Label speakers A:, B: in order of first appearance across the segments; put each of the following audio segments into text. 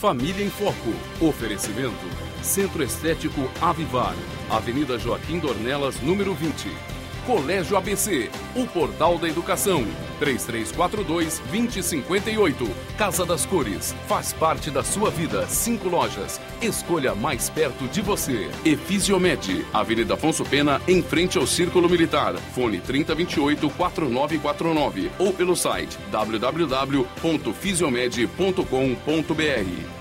A: Família em Foco. Oferecimento. Centro Estético Avivar. Avenida Joaquim Dornelas, número 20. Colégio ABC, o portal da educação. 3342-2058. Casa das Cores, faz parte da sua vida. 5 lojas. Escolha mais perto de você. Efisiomed, Avenida Afonso Pena, em frente ao Círculo Militar. Fone 3028-4949 ou pelo site www.fisiomed.com.br.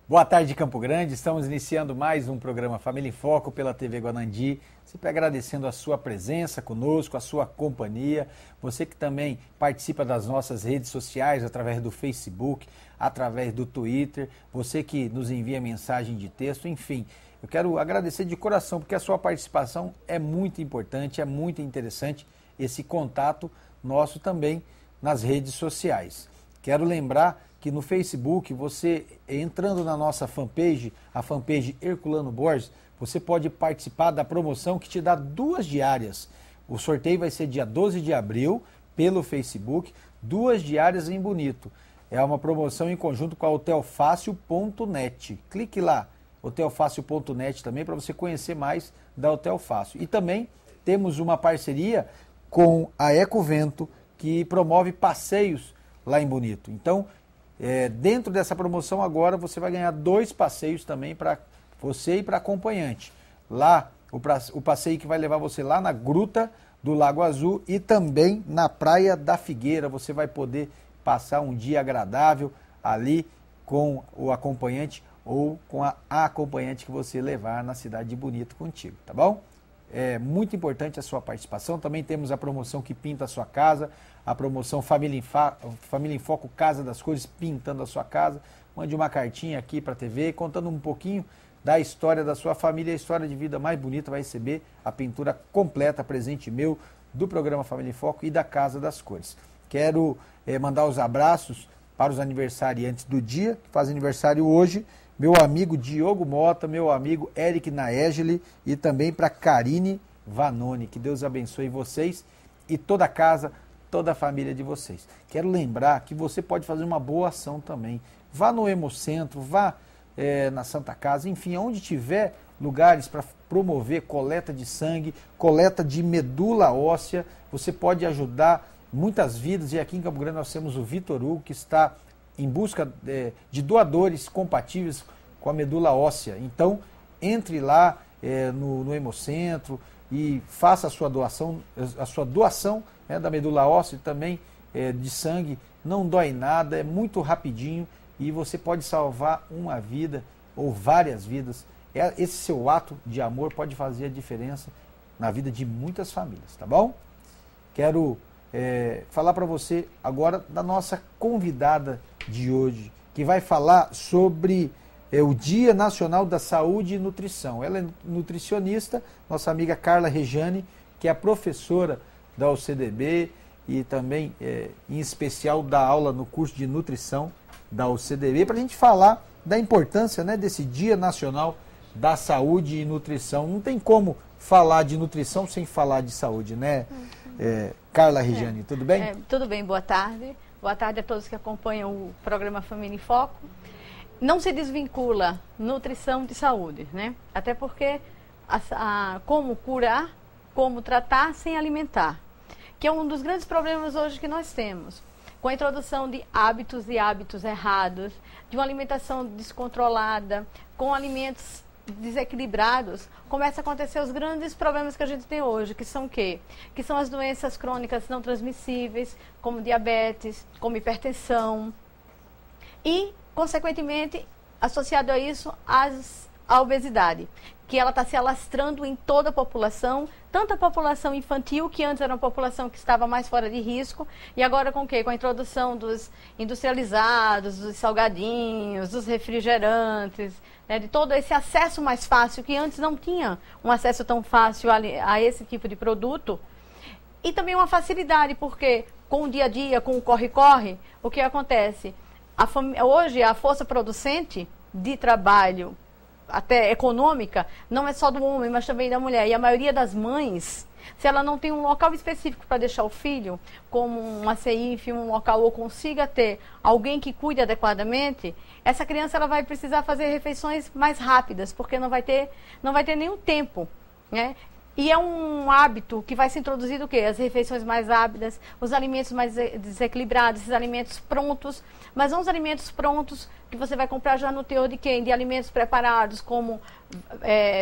B: Boa tarde, Campo Grande. Estamos iniciando mais um programa Família em Foco pela TV Guanandi. Sempre agradecendo a sua presença conosco, a sua companhia. Você que também participa das nossas redes sociais, através do Facebook, através do Twitter. Você que nos envia mensagem de texto, enfim. Eu quero agradecer de coração, porque a sua participação é muito importante, é muito interessante esse contato nosso também nas redes sociais. Quero lembrar que no Facebook, você entrando na nossa fanpage, a fanpage Herculano Borges, você pode participar da promoção que te dá 2 diárias. O sorteio vai ser dia 12 de abril, pelo Facebook, 2 diárias em Bonito. É uma promoção em conjunto com a hotelfácil.net. Clique lá, hotelfácil.net também, para você conhecer mais da Hotel Fácil. E também temos uma parceria com a Ecovento, que promove passeios lá em Bonito. Então, dentro dessa promoção agora você vai ganhar 2 passeios também para você e para acompanhante. Lá, o passeio que vai levar você lá na Gruta do Lago Azul e também na Praia da Figueira. Você vai poder passar um dia agradável ali com o acompanhante ou com a acompanhante que você levar na cidade de Bonito contigo, tá bom? É muito importante a sua participação. Também temos a promoção que pinta a sua casa, a promoção Família em Foco Casa das Cores, pintando a sua casa. Mande uma cartinha aqui para a TV, contando um pouquinho da história da sua família, a história de vida mais bonita. Vai receber a pintura completa, presente meu, do programa Família em Foco e da Casa das Cores. Quero mandar os abraços para os aniversariantes do dia, que faz aniversário hoje, meu amigo Diogo Mota, meu amigo Eric Naegeli e também para Karine Vanoni. Que Deus abençoe vocês e toda a casa, toda a família de vocês. Quero lembrar que você pode fazer uma boa ação também. Vá no Hemocentro, vá na Santa Casa, enfim, onde tiver lugares para promover coleta de sangue, coleta de medula óssea, você pode ajudar muitas vidas. E aqui em Campo Grande nós temos o Vitor Hugo, que está em busca de doadores compatíveis com a medula óssea. Então, entre lá no Hemocentro e faça a sua doação da medula óssea e também de sangue. Não dói nada, é muito rapidinho e você pode salvar uma vida ou várias vidas. Esse seu ato de amor pode fazer a diferença na vida de muitas famílias, tá bom? Quero falar para você agora da nossa convidada de hoje, que vai falar sobre o Dia Nacional da Saúde e Nutrição. Ela é nutricionista, nossa amiga Carla Rejane, que é a professora da UCDB e também, em especial, dá aula no curso de nutrição da UCDB, para a gente falar da importância, né, desse Dia Nacional da Saúde e Nutrição. Não tem como falar de nutrição sem falar de saúde, né? Carla Rejane, tudo bem?
C: Tudo bem, boa tarde. Boa tarde a todos que acompanham o programa Família em Foco. Não se desvincula nutrição de saúde, né? Até porque como curar, como tratar sem alimentar, que é um dos grandes problemas hoje que nós temos. Com a introdução de hábitos e hábitos errados, de uma alimentação descontrolada, com alimentos desequilibrados, começa a acontecer os grandes problemas que a gente tem hoje, que são o quê? Que são as doenças crônicas não transmissíveis, como diabetes, como hipertensão e, consequentemente, associado a isso, a obesidade, que ela está se alastrando em toda a população, tanto a população infantil, que antes era uma população que estava mais fora de risco, e agora com o quê? Com a introdução dos industrializados, dos salgadinhos, dos refrigerantes, né, de todo esse acesso mais fácil, que antes não tinha um acesso tão fácil a esse tipo de produto, e também uma facilidade, porque com o dia a dia, com o corre-corre, o que acontece? Hoje a força producente de trabalho, até econômica, não é só do homem, mas também da mulher. E a maioria das mães se ela não tem um local específico para deixar o filho, como uma CIF, um local, ou consiga ter alguém que cuide adequadamente, essa criança ela vai precisar fazer refeições mais rápidas, porque não vai ter nenhum tempo, né? E é um hábito que vai se introduzir o quê? As refeições mais rápidas, os alimentos mais desequilibrados, esses alimentos prontos, mas não os alimentos prontos que você vai comprar já no teor de quem? De alimentos preparados, como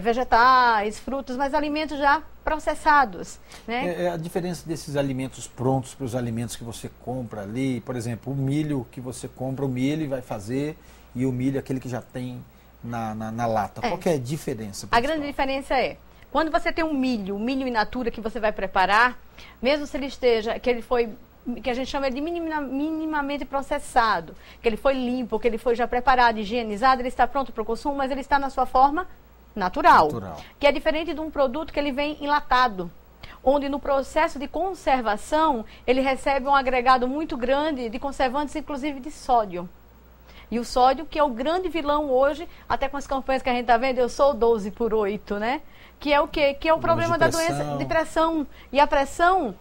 C: vegetais, frutas, mas alimentos já processados, né?
B: A diferença desses alimentos prontos para os alimentos que você compra ali, por exemplo, o milho que você compra, o milho e vai fazer, e o milho aquele que já tem na lata. Qual que é a diferença?
C: A grande diferença é, quando você tem um milho in natura que você vai preparar, mesmo se ele esteja, que a gente chama de minimamente processado, que ele foi limpo, que ele foi já preparado, higienizado, ele está pronto para o consumo, mas ele está na sua forma natural. Que é diferente de um produto que ele vem enlatado, onde no processo de conservação ele recebe um agregado muito grande de conservantes, inclusive de sódio. E o sódio, que é o grande vilão hoje, até com as campanhas que a gente está vendo, eu sou 12 por 8, né? Que é o quê? Que é o problema da doença de pressão. E a pressão,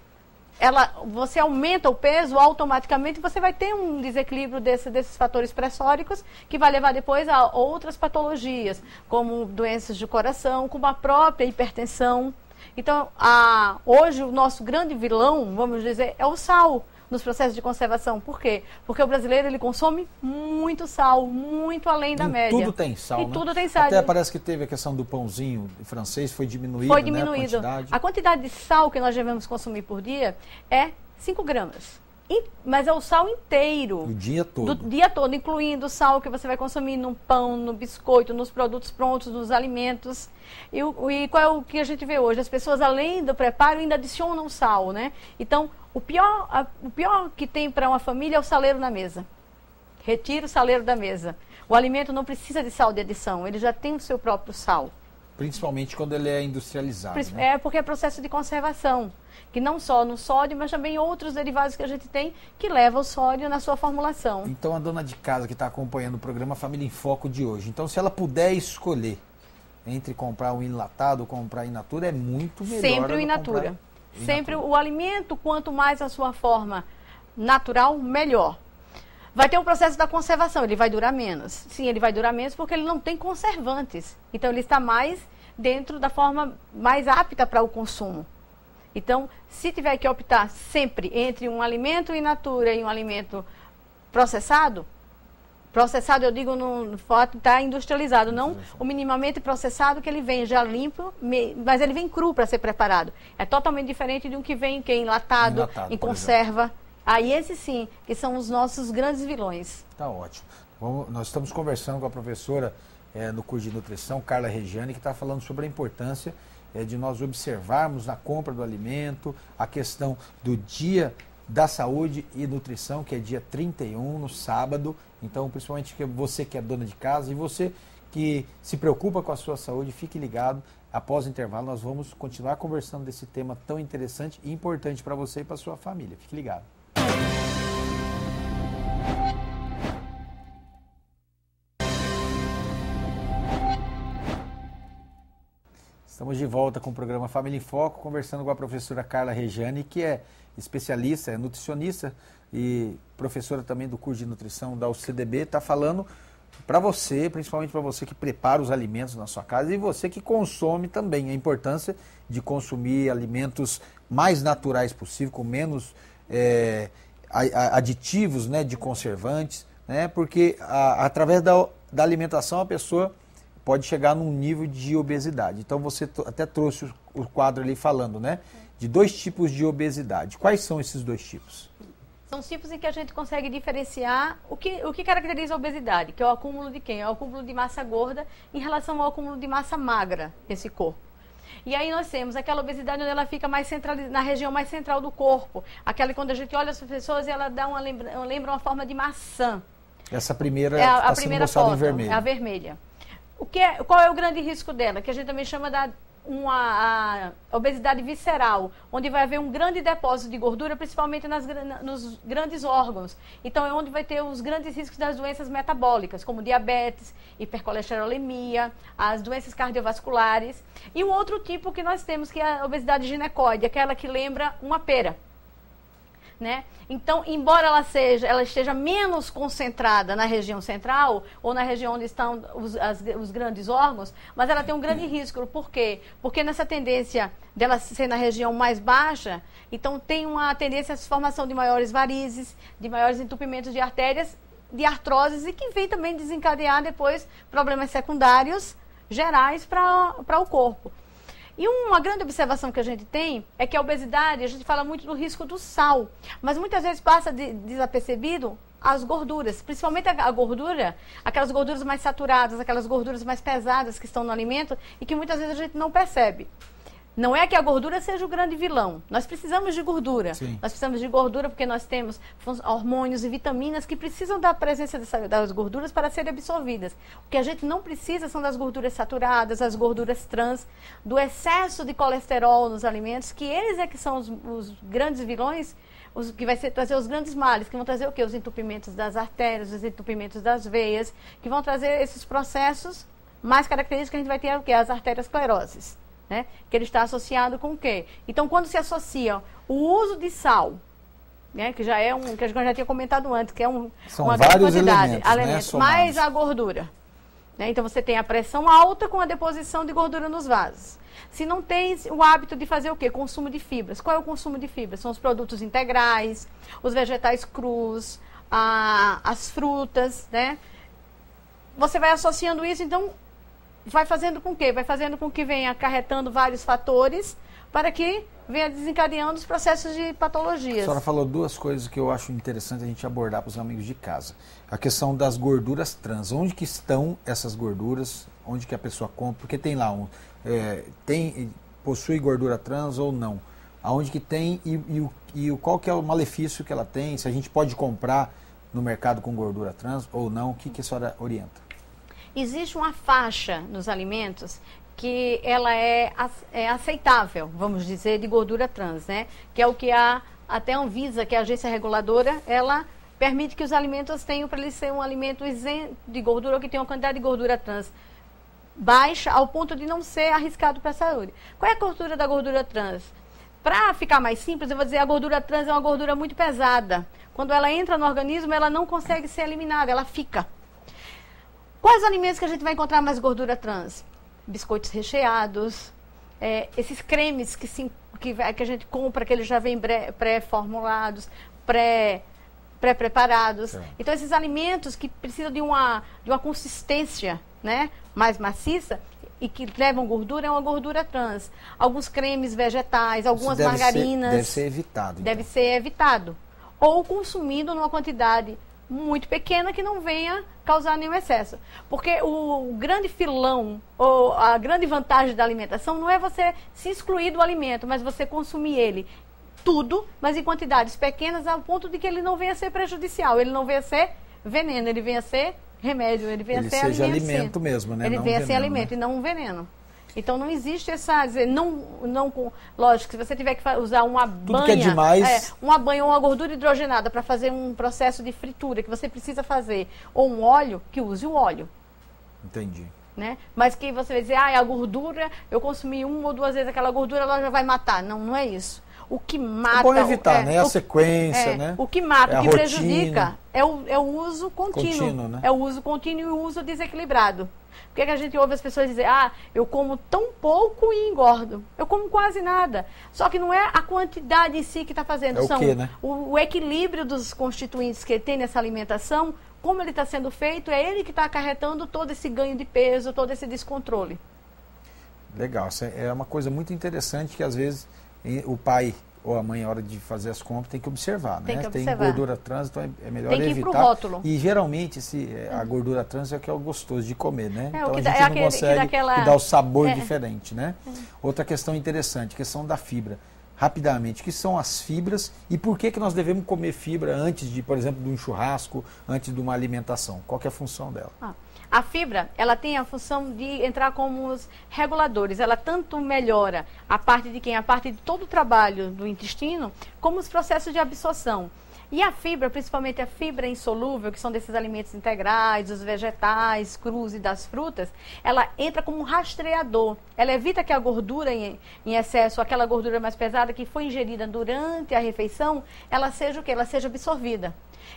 C: você aumenta o peso, automaticamente você vai ter um desequilíbrio desses fatores pressóricos, que vai levar depois a outras patologias, como doenças de coração, como a própria hipertensão. Então, hoje o nosso grande vilão, vamos dizer, é o sal nos processos de conservação. Por quê? Porque o brasileiro ele consome muito sal, muito além da média.
B: Tudo tem sal, né?
C: Tudo tem sal.
B: Até parece que teve a questão do pãozinho francês, foi diminuída,
C: Foi diminuído.
B: Né,
C: a quantidade de sal que nós devemos consumir por dia é 5 gramas. Mas é o sal inteiro.
B: O dia todo.
C: Do dia todo, incluindo o sal que você vai consumir no pão, no biscoito, nos produtos prontos, nos alimentos. E qual é o que a gente vê hoje? As pessoas, além do preparo, ainda adicionam sal, né? Então, o pior que tem para uma família é o saleiro na mesa. Retira o saleiro da mesa. O alimento não precisa de sal de adição, ele já tem o seu próprio sal.
B: Principalmente quando ele é industrializado, né?
C: É porque é processo de conservação, que não só no sódio, mas também outros derivados que a gente tem que levam o sódio na sua formulação.
B: Então a dona de casa que está acompanhando o programa Família em Foco de hoje, então se ela puder escolher entre comprar o enlatado ou comprar in natura, é muito melhor.
C: Sempre o in natura. Sempre o alimento, quanto mais a sua forma natural, melhor. Vai ter um processo da conservação, ele vai durar menos. Sim, ele vai durar menos porque ele não tem conservantes. Então, ele está mais dentro da forma mais apta para o consumo. Então, se tiver que optar sempre entre um alimento in natura e um alimento processado eu digo no fato de estar industrializado, não o minimamente processado que ele vem já limpo, mas ele vem cru para ser preparado. É totalmente diferente de um que vem enlatado em conserva. Aí esses sim, que são os nossos grandes vilões.
B: Tá ótimo. Nós estamos conversando com a professora no curso de nutrição, Carla Regiane, que está falando sobre a importância de nós observarmos na compra do alimento, a questão do dia da saúde e nutrição, que é dia 31, no sábado. Então, principalmente você que é dona de casa e você que se preocupa com a sua saúde, fique ligado. Após o intervalo, nós vamos continuar conversando desse tema tão interessante e importante para você e para a sua família. Fique ligado. Estamos de volta com o programa Família em Foco, conversando com a professora Carla Regiane, que é especialista, é nutricionista e professora também do curso de nutrição da UCDB. Está falando para você, principalmente para você que prepara os alimentos na sua casa e você que consome também, a importância de consumir alimentos mais naturais possível, com menos aditivos, né, de conservantes, né, porque através da alimentação a pessoa pode chegar num nível de obesidade. Então você até trouxe o quadro ali falando, né, de 2 tipos de obesidade. Quais são esses 2 tipos?
C: São os tipos em que a gente consegue diferenciar o que caracteriza a obesidade, que é o acúmulo de quem? É o acúmulo de massa gorda em relação ao acúmulo de massa magra nesse corpo. E aí nós temos aquela obesidade onde ela fica mais na região mais central do corpo. Aquela quando a gente olha as pessoas e ela dá lembra uma forma de maçã.
B: Essa primeira está sendo mostrada em vermelho.
C: É a vermelha. Qual é o grande risco dela? Que a gente também chama da a obesidade visceral, onde vai haver um grande depósito de gordura, principalmente nos grandes órgãos. Então, é onde vai ter os grandes riscos das doenças metabólicas, como diabetes, hipercolesterolemia, as doenças cardiovasculares. E um outro tipo que nós temos, que é a obesidade ginecoide, aquela que lembra uma pera. Né? Então, embora ela esteja menos concentrada na região central ou na região onde estão os grandes órgãos, mas ela tem um grande risco. Por quê? Porque nessa tendência dela ser na região mais baixa, então tem uma tendência à formação de maiores varizes, de maiores entupimentos de artérias, de artroses, e que vem também desencadear depois problemas secundários gerais para o corpo. E uma grande observação que a gente tem é que a obesidade, a gente fala muito do risco do sal, mas muitas vezes passa desapercebido as gorduras, principalmente a gordura, aquelas gorduras mais saturadas, aquelas gorduras mais pesadas que estão no alimento e que muitas vezes a gente não percebe. Não é que a gordura seja o grande vilão. Nós precisamos de gordura.
B: Sim.
C: Nós precisamos de gordura porque nós temos hormônios e vitaminas que precisam da presença das gorduras para serem absorvidas. O que a gente não precisa são das gorduras saturadas, as gorduras trans, do excesso de colesterol nos alimentos, que eles é que são os grandes vilões, que vai trazer os grandes males, que vão trazer o quê? Os entupimentos das artérias, os entupimentos das veias, que vão trazer esses processos mais característicos que a gente vai ter, o quê? As arterioscleroses. Né? Que ele está associado com o quê? Então, quando se associa o uso de sal, né? Que já é que a gente já tinha comentado antes, que é uma grande quantidade, elementos, né? Mais a gordura. Né? Então, você tem a pressão alta com a deposição de gordura nos vasos. Se não tem o hábito de fazer o quê? Consumo de fibras. Qual é o consumo de fibras? São os produtos integrais, os vegetais crus, as frutas, né? Você vai associando isso, então vai fazendo com que? Vai fazendo com que venha acarretando vários fatores para que venha desencadeando os processos de patologias.
B: A senhora falou duas coisas que eu acho interessante a gente abordar para os amigos de casa. A questão das gorduras trans. Onde que estão essas gorduras? Onde que a pessoa compra? Porque tem lá possui gordura trans ou não? Aonde que tem e qual que é o malefício que ela tem? Se a gente pode comprar no mercado com gordura trans ou não? O que a senhora orienta?
C: Existe uma faixa nos alimentos que ela é aceitável, vamos dizer, de gordura trans, né? Que é o que até a Anvisa, que é a agência reguladora, ela permite que os alimentos tenham, para ele ser um alimento isento de gordura, ou que tenha uma quantidade de gordura trans baixa, ao ponto de não ser arriscado para a saúde. Qual é a gordura da gordura trans? Para ficar mais simples, eu vou dizer, a gordura trans é uma gordura muito pesada. Quando ela entra no organismo, ela não consegue ser eliminada, ela fica. Quais alimentos que a gente vai encontrar mais gordura trans? Biscoitos recheados, esses cremes que a gente compra, que eles já vêm pré-formulados, pré-preparados. Então, esses alimentos que precisam de uma consistência, né, mais maciça e que levam gordura, é uma gordura trans. Alguns cremes vegetais, algumas margarinas.
B: Deve ser evitado.
C: Deve ser evitado. Ou consumido numa quantidade muito pequena que não venha causar nenhum excesso. Porque o grande filão, ou a grande vantagem da alimentação não é você se excluir do alimento, mas você consumir ele tudo, mas em quantidades pequenas, ao ponto de que ele não venha a ser prejudicial, ele não venha a ser veneno, ele venha a ser remédio, ele venha a ser
B: seja
C: alimento,
B: alimento mesmo, né?
C: Ele venha a ser alimento, né? E não um veneno. Então não existe essa, lógico, se você tiver que usar uma banha,
B: tudo que é demais,
C: uma banha ou uma gordura hidrogenada para fazer um processo de fritura que você precisa fazer, ou um óleo, que use o óleo.
B: Entendi.
C: Né? Mas que você vai dizer, a gordura, eu consumi 1 ou 2 vezes aquela gordura, ela já vai matar. Não, não é isso. O que mata...
B: É bom evitar, né? A sequência, né?
C: O que mata, o que
B: rotina.
C: Prejudica é o uso contínuo. Né? É o uso contínuo e o uso desequilibrado. Por que a gente ouve as pessoas dizer, eu como tão pouco e engordo? Eu como quase nada. Só que não é a quantidade em si que está fazendo.
B: É o quê, né?
C: O equilíbrio dos constituintes que tem nessa alimentação, como ele está sendo feito, é ele que está acarretando todo esse ganho de peso, todo esse descontrole.
B: Legal. Isso é uma coisa muito interessante que às vezes o pai ou a mãe, na hora de fazer as compras, tem que observar, né? Tem gordura trans, então é melhor evitar.
C: Tem que ir pro rótulo.
B: E geralmente a gordura trans é o que é o gostoso de comer, né? Então a gente não consegue que dá o sabor diferente, né? Outra questão interessante, questão da fibra. Rapidamente, o que são as fibras e por que nós devemos comer fibra antes de, por exemplo, de um churrasco, antes de uma alimentação? Qual que é a função dela?
C: A fibra, ela tem a função de entrar como os reguladores. Ela tanto melhora a parte de todo o trabalho do intestino, como os processos de absorção. E a fibra, principalmente a fibra insolúvel, que são desses alimentos integrais, dos vegetais, crus e das frutas, ela entra como um rastreador. Ela evita que a gordura em excesso, aquela gordura mais pesada que foi ingerida durante a refeição, ela seja o quê? Ela seja absorvida.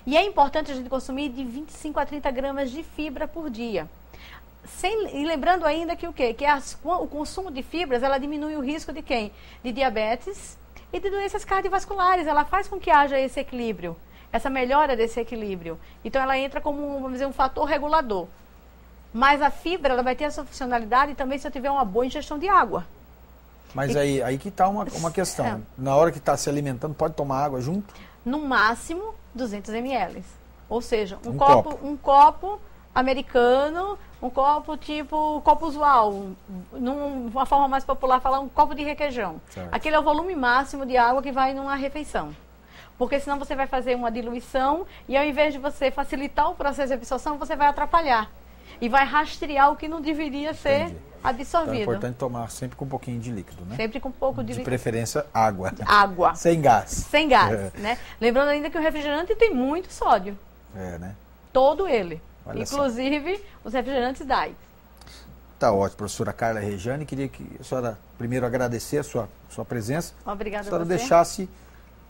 C: E é importante a gente consumir de 25 a 30 gramas de fibra por dia. E lembrando ainda que o quê? Que o consumo de fibras, ela diminui o risco de quem? De diabetes e de doenças cardiovasculares. Ela faz com que haja esse equilíbrio, essa melhora desse equilíbrio. Então ela entra como, vamos dizer, um fator regulador. Mas a fibra, ela vai ter essa funcionalidade também se eu tiver uma boa ingestão de água.
B: Mas aí que está uma questão. Na hora que está se alimentando, pode tomar água junto? No
C: máximo 200 ml. Ou seja, um copo americano, um copo tipo copo usual, numa forma mais popular, falar um copo de requeijão. Certo. Aquele é o volume máximo de água que vai numa refeição. Porque senão você vai fazer uma diluição e ao invés de você facilitar o processo de absorção, você vai atrapalhar. E vai rastrear o que não deveria ser absorvido. Então é
B: importante tomar sempre com um pouquinho de líquido, né?
C: Sempre com um pouco de líquido.
B: De preferência, água.
C: Água.
B: Sem gás.
C: Sem gás, né? Lembrando ainda que o refrigerante tem muito sódio.
B: Né?
C: Todo ele.
B: Olha
C: inclusive os refrigerantes diet.
B: Tá ótimo, professora Carla Rejane. Queria que a senhora primeiro agradecer a sua presença.
C: Obrigada a você.
B: A senhora deixasse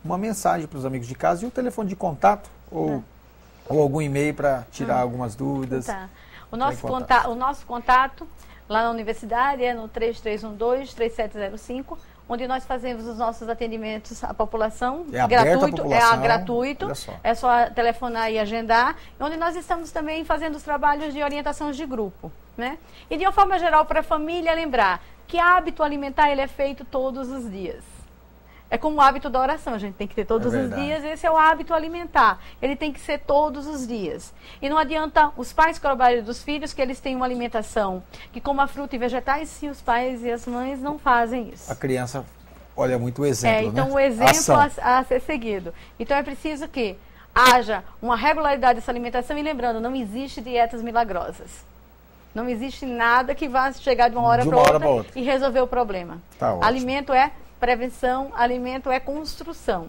B: uma mensagem para os amigos de casa e um telefone de contato ou algum e-mail para tirar algumas dúvidas.
C: Tá. O nosso contato lá na universidade é no 3312-3705, onde nós fazemos os nossos atendimentos à população. Gratuito. É só telefonar e agendar. Onde nós estamos também fazendo os trabalhos de orientação de grupo, né? E de uma forma geral para a família lembrar que hábito alimentar ele é feito todos os dias. É como o hábito da oração, a gente tem que ter todos os dias, esse é o hábito alimentar. Ele tem que ser todos os dias. E não adianta os pais cobrarem dos filhos que eles têm uma alimentação que coma fruta e vegetais se os pais e as mães não fazem isso.
B: A criança olha muito o exemplo,
C: então o exemplo a ser seguido. Então é preciso que haja uma regularidade dessa alimentação e lembrando, não existe dietas milagrosas. Não existe nada que vá chegar de uma hora para outra e resolver o problema.
B: Tá ótimo.
C: Alimento é prevenção, alimento é construção.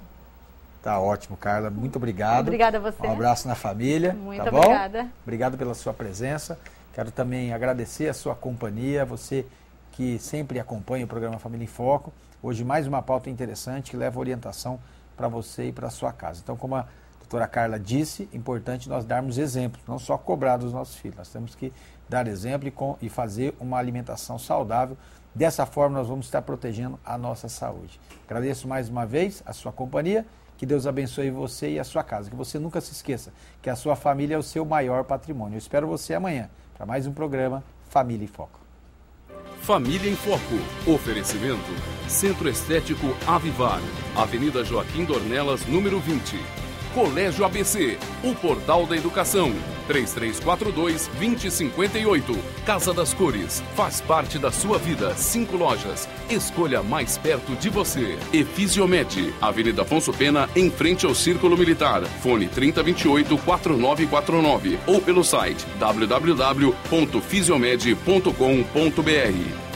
B: Tá ótimo, Carla. Muito obrigado.
C: Obrigada a você.
B: Um abraço na família.
C: Muito
B: tá
C: obrigada.
B: Bom? Obrigado pela sua presença. Quero também agradecer a sua companhia, você que sempre acompanha o programa Família em Foco. Hoje mais uma pauta interessante que leva orientação para você e para a sua casa. Então, como a doutora Carla disse, é importante nós darmos exemplos, não só cobrar dos nossos filhos. Nós temos que dar exemplo e fazer uma alimentação saudável. Dessa forma, nós vamos estar protegendo a nossa saúde. Agradeço mais uma vez a sua companhia. Que Deus abençoe você e a sua casa. Que você nunca se esqueça que a sua família é o seu maior patrimônio. Eu espero você amanhã para mais um programa Família em Foco.
A: Família em Foco. Oferecimento. Centro Estético Avivar. Avenida Joaquim Dornelas, número 20. Colégio ABC, o portal da educação. 3342-2058. Casa das Cores, faz parte da sua vida. 5 lojas. Escolha mais perto de você. Efisiomed, Avenida Afonso Pena, em frente ao Círculo Militar. Fone 3028-4949 ou pelo site www.fisiomed.com.br.